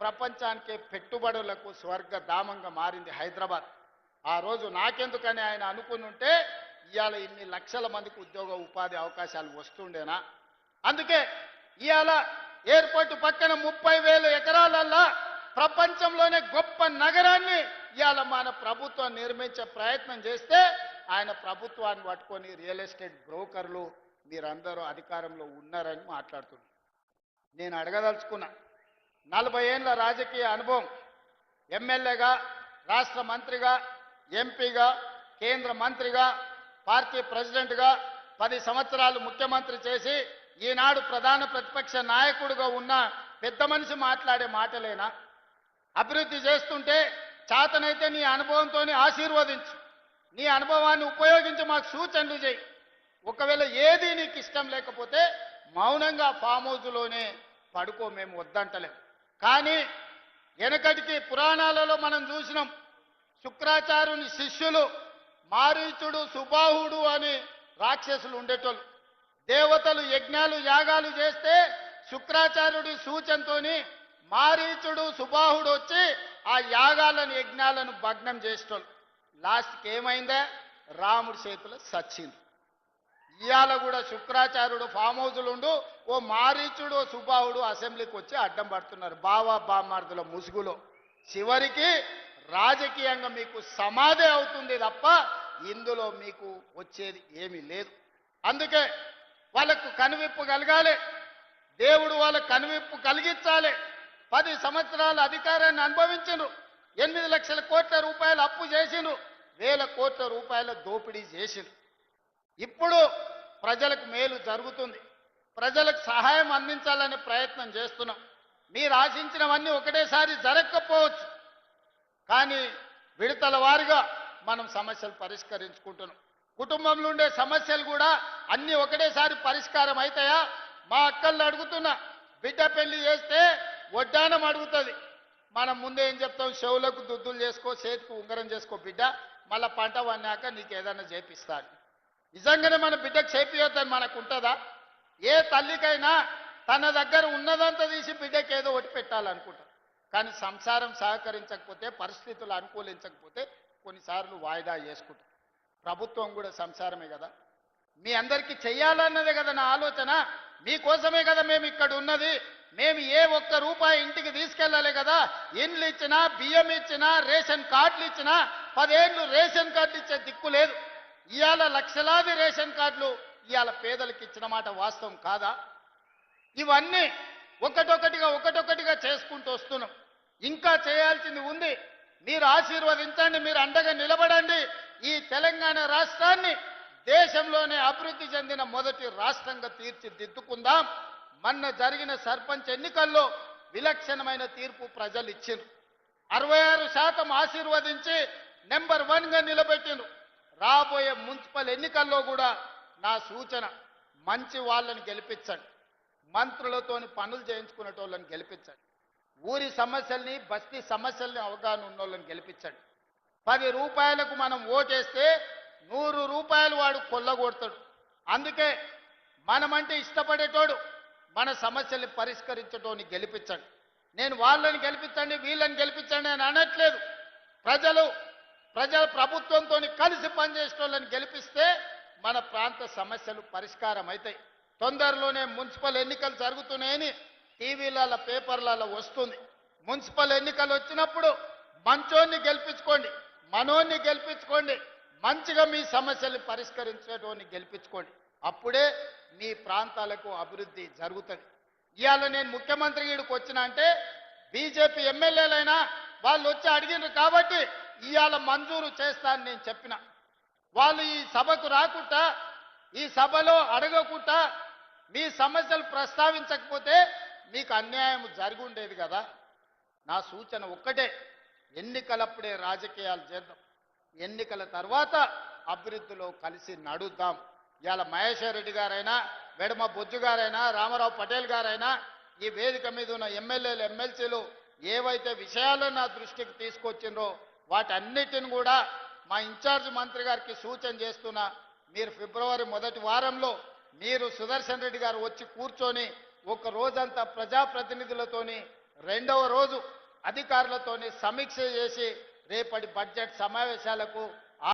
ప్రపంచానికి పెట్టుబడులకు స్వర్గధామంగా మారింది హైదరాబాద్. ఆ రోజు నాకెందుకని ఆయన అనుకుని ఉంటే ఇవాళ ఇన్ని లక్షల మందికి ఉద్యోగ ఉపాధి అవకాశాలు వస్తుండేనా? అందుకే ఇవాళ ఎయిర్పోర్టు పక్కన 30,000 ఎకరాలల్లా ప్రపంచంలోనే గొప్ప నగరాన్ని ఇవాళ మన ప్రభుత్వం నిర్మించే ప్రయత్నం చేస్తే ఆయన ప్రభుత్వాన్ని పట్టుకొని రియల్ ఎస్టేట్ బ్రోకర్లు మీరందరూ అధికారంలో ఉన్నారని మాట్లాడుతున్నారు. నేను అడగదలుచుకున్నా, 40 ఏళ్ల రాజకీయ అనుభవం, ఎమ్మెల్యేగా, రాష్ట్ర మంత్రిగా, ఎంపీగా, కేంద్ర మంత్రిగా, పార్టీ ప్రెసిడెంట్గా 10 సంవత్సరాలు ముఖ్యమంత్రి చేసి ఈనాడు ప్రధాన ప్రతిపక్ష నాయకుడిగా ఉన్న పెద్ద మనిషి మాట్లాడే మాటలేనా? అభివృద్ధి చేస్తుంటే చేతనైతే నీ అనుభవంతో ఆశీర్వదించు, నీ అనుభవాన్ని ఉపయోగించి మాకు సూచనలు చేయి. ఒకవేళ ఏది నీకు ఇష్టం లేకపోతే మౌనంగా ఫామ్ హౌస్లోనే పడుకో, మేము వద్దంటలేం. కానీ వెనకటికి పురాణాలలో మనం చూసినాం, శుక్రాచార్యుని శిష్యులు మారీచుడు, సుబాహుడు అని రాక్షసులు ఉండేటోళ్ళు. దేవతలు యజ్ఞాలు యాగాలు చేస్తే శుక్రాచార్యుడి సూచనతోని మారీచుడు, సుబాహుడు వచ్చి ఆ యాగాలను యజ్ఞాలను భగ్నం చేసేటోళ్ళు. లాస్ట్కి ఏమైందే? రాముడి చేతులు సచ్చింది. ఇవాళ కూడా శుక్రాచార్యుడు ఫామ్ హౌస్లు ఉండు, ఓ మారీచుడు, ఓ సుబాహుడు అసెంబ్లీకి వచ్చి అడ్డం పడుతున్నారు బావా బామ్మార్దుల ముసుగులో. చివరికి రాజకీయంగా మీకు సమాధి అవుతుంది తప్ప ఇందులో మీకు వచ్చేది ఏమీ లేదు. అందుకే వాళ్ళకు కనువిప్పు కలగాలి, దేవుడు వాళ్ళకు కనువిప్పు కలిగించాలి. 10 సంవత్సరాల అధికారాన్ని అనుభవించను, 8 లక్షల కోట్ల రూపాయలు అప్పు చేసిండ్రు, 1,000 కోట్ల రూపాయల దోపిడీ చేసిండ్రు. ఇప్పుడు ప్రజలకు మేలు జరుగుతుంది, ప్రజలకు సహాయం అందించాలనే ప్రయత్నం చేస్తున్నాం. మీరు ఆశించినవన్నీ ఒకటేసారి జరగకపోవచ్చు, కానీ విడతల వారిగా మనం సమస్యలు పరిష్కరించుకుంటున్నాం. కుటుంబంలో ఉండే సమస్యలు కూడా అన్నీ ఒకటేసారి పరిష్కారం అవుతాయా? మా అక్కళ్ళు అడుగుతున్నా, బిడ్డ పెళ్లి చేస్తే వడ్డానం అడుగుతుంది, మనం ముందే ఏం చెప్తాం? చెవులకు దుద్దులు చేసుకో, చేతికి ఉంగరం చేసుకో బిడ్డ, మళ్ళీ పంట వన్నాక నీకు ఏదైనా చేపిస్తాను. నిజంగానే మన బిడ్డకు చేపియొద్దని మనకు ఉంటుందా? ఏ తల్లికైనా తన దగ్గర ఉన్నదంతా తీసి బిడ్డకి ఏదో ఒకటి పెట్టాలనుకుంటాం. కానీ సంసారం సహకరించకపోతే, పరిస్థితులు అనుకూలించకపోతే కొన్నిసార్లు వాయిదా చేసుకుంటాం. ప్రభుత్వం కూడా సంసారమే కదా, మీ అందరికీ చెయ్యాలన్నదే కదా నా ఆలోచన. మీకోసమే కదా మేము ఇక్కడ ఉన్నది. మేము ఏ ఒక్క రూపాయి ఇంటికి తీసుకెళ్ళాలి కదా. ఇండ్లు ఇచ్చినా, బియ్యం ఇచ్చినా, రేషన్ కార్డులు ఇచ్చినా, 10 ఏళ్ళు రేషన్ కార్డులు ఇచ్చే దిక్కు లేదు. ఇవాళ లక్షలాది రేషన్ కార్డులు ఇవాళ పేదలకు ఇచ్చిన మాట వాస్తవం కాదా? ఇవన్నీ ఒకటొకటిగా చేసుకుంటూ వస్తున్నాం. ఇంకా చేయాల్సింది ఉంది. మీరు ఆశీర్వదించండి, మీరు అండగా నిలబడండి. ఈ తెలంగాణ రాష్ట్రాన్ని దేశంలోనే అభివృద్ధి చెందిన మొదటి రాష్ట్రంగా తీర్చిదిద్దుకుందాం. మొన్న జరిగిన సర్పంచ్ ఎన్నికల్లో విలక్షణమైన తీర్పు ప్రజలు ఇచ్చిండ్రు. 66% ఆశీర్వదించి నెంబర్ 1గా నిలబెట్టిండ్రు. రాబోయే మున్సిపల్ ఎన్నికల్లో కూడా నా సూచన, మంచి వాళ్ళని గెలిపించండి, మంత్రులతోని పనులు చేయించుకునేటోళ్ళని గెలిపించండి, ఊరి సమస్యల్ని, బస్తీ సమస్యల్ని అవగాహన ఉన్నోళ్ళని గెలిపించండి. 10 రూపాయలకు మనం ఓటేస్తే 100 రూపాయలు వాడు కొల్లగొడతాడు. అందుకే మనమంటే ఇష్టపడేటోడు, మన సమస్యల్ని పరిష్కరించటోని గెలిపించండి. నేను వాళ్ళని గెలిపించండి, వీళ్ళని గెలిపించండి అని అనట్లేదు. ప్రజల ప్రభుత్వంతో కలిసి పనిచేసేటోళ్ళని గెలిపిస్తే మన ప్రాంత సమస్యలు పరిష్కారం అవుతాయి. తొందరలోనే మున్సిపల్ ఎన్నికలు జరుగుతున్నాయని టీవీలలో, పేపర్లలో వస్తుంది. మున్సిపల్ ఎన్నికలు వచ్చినప్పుడు మంచోన్ని గెలిపించుకోండి, మనోన్ని గెలిపించుకోండి, మంచిగా మీ సమస్యల్ని పరిష్కరించేటోని గెలిపించుకోండి. అప్పుడే మీ ప్రాంతాలకు అభివృద్ధి జరుగుతుంది. ఇవాళ నేను ముఖ్యమంత్రి ఈడికి వచ్చిన అంటే బీజేపీ ఎమ్మెల్యేలైనా వాళ్ళు వచ్చి అడిగినారు కాబట్టి ఇవాళ మంజూరు చేస్తానని నేను చెప్పిన. వాళ్ళు ఈ సభకు రాకుండా, ఈ సభలో అడగకుండా, మీ సమస్యలు ప్రస్తావించకపోతే మీకు అన్యాయం జరిగి ఉండేది కదా. నా సూచన ఒక్కటే, ఎన్నికలప్పుడే రాజకీయాలు చేద్దాం, ఎన్నికల తర్వాత అభివృద్ధిలో కలిసి నడుద్దాం. ఇవాళ మహేశ్వర్ రెడ్డి గారైనా, వెడమ బొజ్జు గారైనా, రామారావు పటేల్ గారైనా, ఈ వేదిక మీద ఉన్న ఎమ్మెల్యేలు, ఎమ్మెల్సీలు ఏవైతే విషయాలను నా దృష్టికి తీసుకొచ్చిండ్రో వాటన్నిటిని కూడా మా ఇన్ఛార్జ్ మంత్రి గారికి సూచన చేస్తున్నా. మీరు ఫిబ్రవరి మొదటి వారంలో మీరు సుదర్శన్ రెడ్డి గారు వచ్చి కూర్చొని ఒక రోజంతా ప్రజాప్రతినిధులతోని రెండవ రోజు అధికారులతోని సమీక్ష చేసి రేపటి బడ్జెట్ సమావేశాలకు